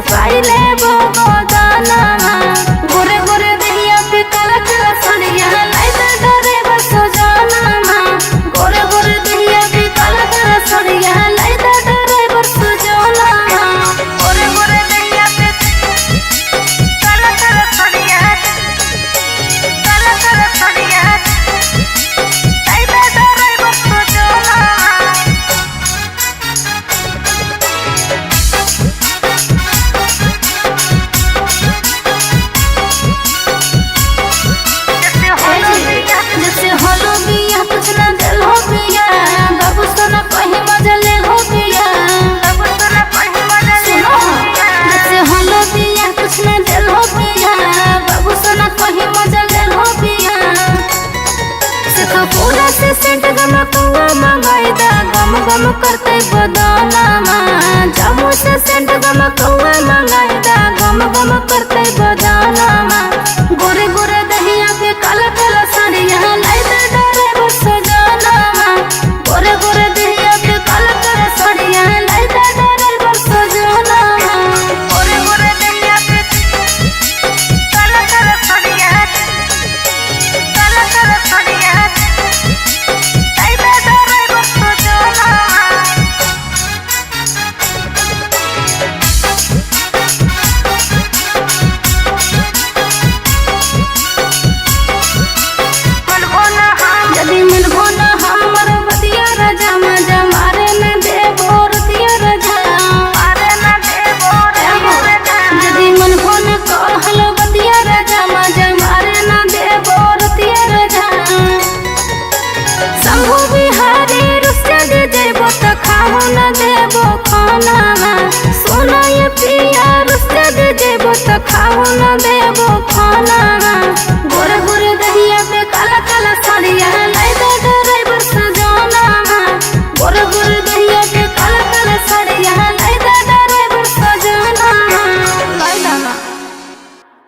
छपाई ले वो गोदाना गोरे गोरे दहिया पे काला काला सड़िया लाइदा डरे बसो जाना गोरे गोरे दहिया पे काला काला सड़िया लाइदा डरे बसो जाना गोरे गोरे दहिया पे काला काला सड़िया लाइदा डरे बसो जाना। जैसे होलो बिया कुछ ना दिल हो बिया बाबू सोना कहीं मजा ले हो बिया बाबू सोना कहीं मजा ले हो बिया जैसे होलो बिया कुछ ना दिल हो बिया बाबू सोना कहीं मजा ले हो बिया सखा पूरा से सेंट गम कौआ मंगाई दा गम गम करते बदाना जामू से सेंट गम कौआ मंगाई दा गम गम करते बदाना गोरे गोरे दहिया पे काला काला सड़िया लाइदा डरे बसो जाना गोरे गोरे दहिया पे काला काला सड़िया लाइदा डरे बसो जाना गोरे गोरे दहिया पे काला काला सड़िया लाइदा डरे बसो जाना। यदि मिलबो न हमर बतिया राजा मजा मारे न देबो रतिया राजा मारे न देबो यदि मिलबो न कहलो बतिया राजा मजा मारे न देबो रतिया राजा शंभु बिहारी रुस्या दे देबो त खाओ न देबो खाना सोना ये पिया रुस्या दे देबो त खाओ न